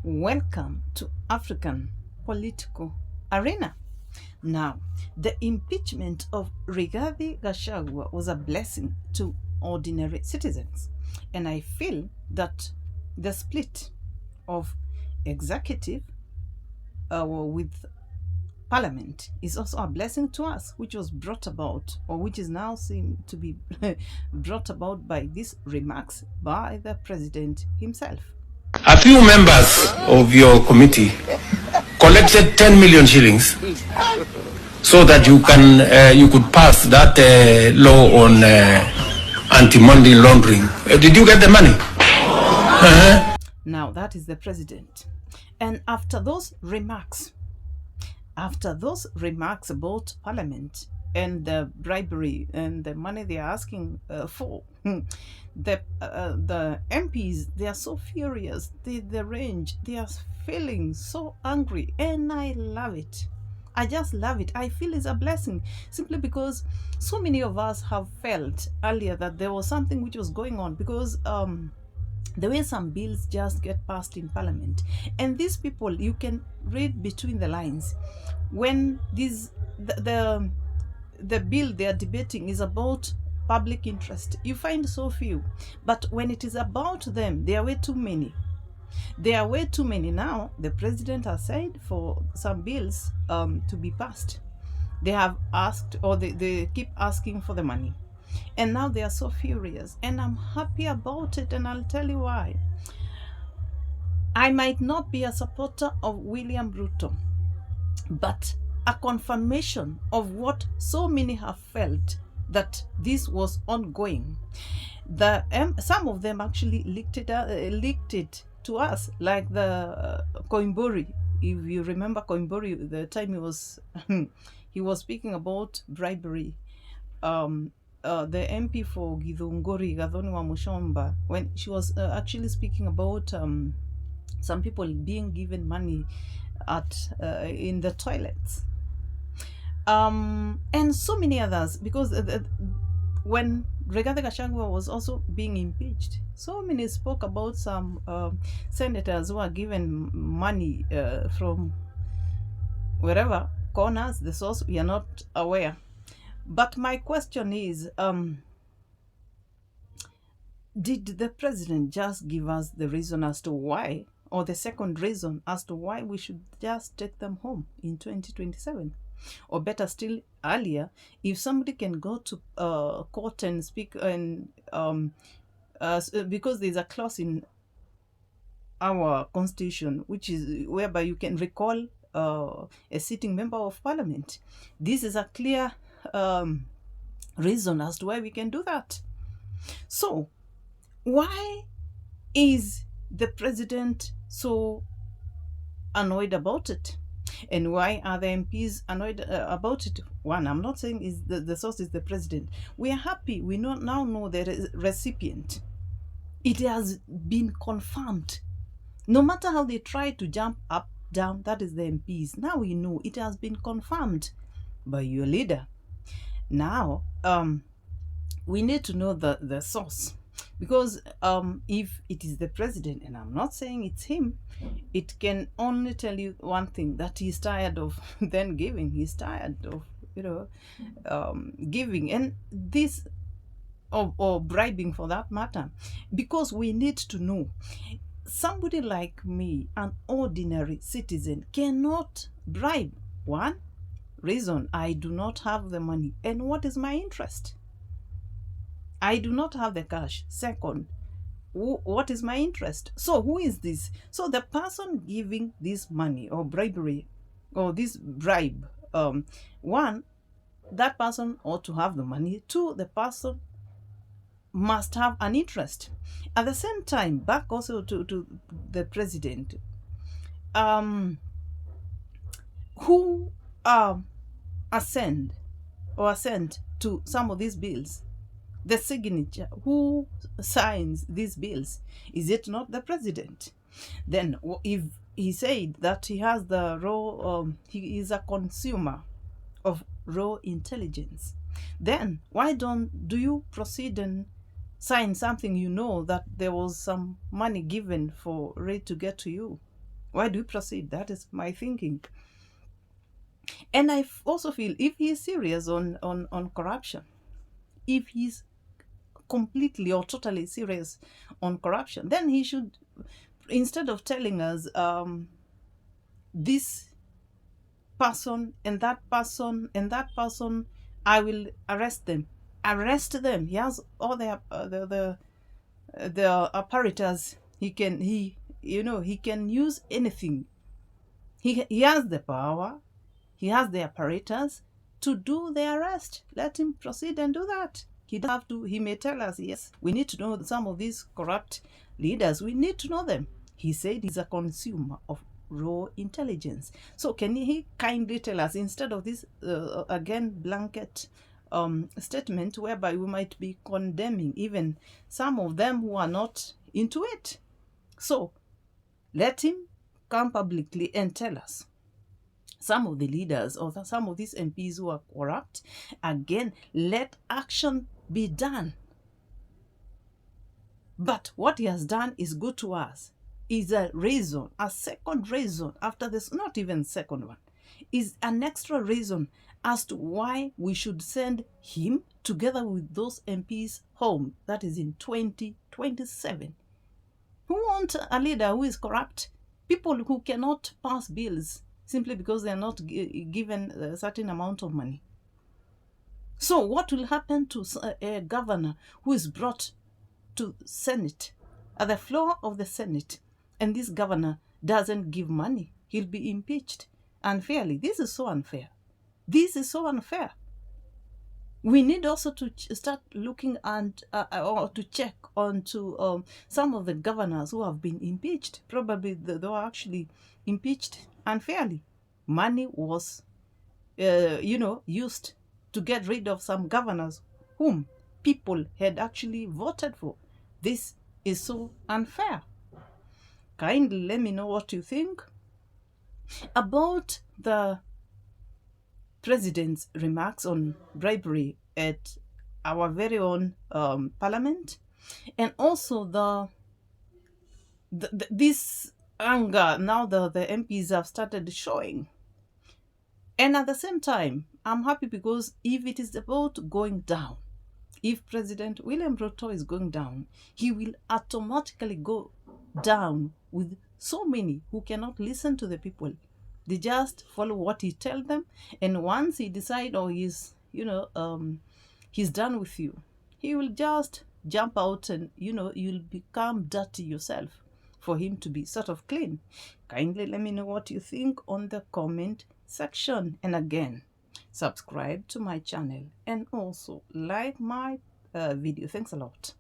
Welcome to African political arena. Now, the impeachment of Rigathi Gachagua was a blessing to ordinary citizens, and I feel that the split of executive with parliament is also a blessing to us, which was brought about, or which is now seen to be brought about by these remarks by the president himself. A few members of your committee collected 10 million shillings so that you could pass that law on anti-money laundering. Did you get the money? Now that is the president. And after those remarks about parliament and the bribery and the money they are asking for, the MPs, they are so furious, the range, they are feeling so angry, and I love it. I just love it. I feel it's a blessing simply because so many of us have felt earlier that there was something which was going on, because the way some bills just get passed in parliament, and these people, you can read between the lines when the bill they are debating is about public interest, you find so few, but when it is about them, there are way too many. Now the president has said for some bills to be passed, they have asked, or they keep asking for the money, and now they are so furious, and I'm happy about it, and I'll tell you why. I might not be a supporter of William Ruto, but a confirmation of what so many have felt, that this was ongoing. Some of them actually leaked it to us, like the Koimburi. If you remember Koimburi, the time he was speaking about bribery. The MP for Githunguri, Gathoni wa Mushomba, when she was actually speaking about some people being given money in the toilets, and so many others, because when Rigathi Gachagua was also being impeached, so many spoke about some senators who are given money from wherever corners, the source we are not aware. But my question is, did the president just give us the reason as to why, or the second reason as to why we should just take them home in 2027? Or better still, earlier, if somebody can go to court and speak, and because there's a clause in our constitution which is whereby you can recall a sitting member of parliament. This is a clear reason as to why we can do that. So why is the president so annoyed about it? And why are the MPs annoyed about it? One, I'm not saying is the source is the president. We are happy. We now know the recipient. It has been confirmed. No matter how they try to jump up, down, that is the MPs. Now we know it has been confirmed by your leader. Now, we need to know the source. Because if it is the president, and I'm not saying it's him, it can only tell you one thing, that he's tired of then giving. He's tired of, giving, and this, or bribing for that matter. Because we need to know, somebody like me, an ordinary citizen, cannot bribe. One reason, I do not have the money. And what is my interest? I do not have the cash. Second, what is my interest? So who is this? So the person giving this money or bribery or this bribe, one, that person ought to have the money. Two, the person must have an interest. At the same time, back also to the president, who assent to some of these bills, the signature, who signs these bills? Is it not the president? Then if he said that he has the raw, he is a consumer of raw intelligence, then why do you proceed and sign something you know that there was some money given for it to get to you? Why do we proceed? That is my thinking. And I also feel if he's serious on corruption, if he's completely or totally serious on corruption, then he should, instead of telling us this person and that person and that person, I will arrest them. Arrest them. He has all the apparatus. He can use anything. He has the power. He has the apparatus to do the arrest. Let him proceed and do that. He doesn't have to. He may tell us, yes, we need to know some of these corrupt leaders. We need to know them. He said he's a consumer of raw intelligence. So can he kindly tell us, instead of this again blanket statement whereby we might be condemning even some of them who are not into it? So let him come publicly and tell us some of the leaders or some of these MPs who are corrupt. Again, let action be done. But what he has done is good to us. Is a reason, a second reason after this, not even second one, is an extra reason as to why we should send him together with those MPs home. That is in 2027. Who want a leader who is corrupt? People who cannot pass bills simply because they are not given a certain amount of money. So what will happen to a governor who is brought to Senate, at the floor of the Senate, and this governor doesn't give money? He'll be impeached unfairly. This is so unfair. This is so unfair. We need also to start looking and or to check onto some of the governors who have been impeached. Probably they were actually impeached unfairly. Money was, used to get rid of some governors whom people had actually voted for. This is so unfair. Kindly let me know what you think about the president's remarks on bribery at our very own parliament, and also this anger now the MPs have started showing. And at the same time, I'm happy because if it is about going down, if President William Ruto is going down, he will automatically go down with so many who cannot listen to the people. They just follow what he tells them, and once he decides or he's done with you, he will just jump out and you'll become dirty yourself for him to be sort of clean. Kindly let me know what you think on the comment section, and again, subscribe to my channel and also like my video. Thanks a lot.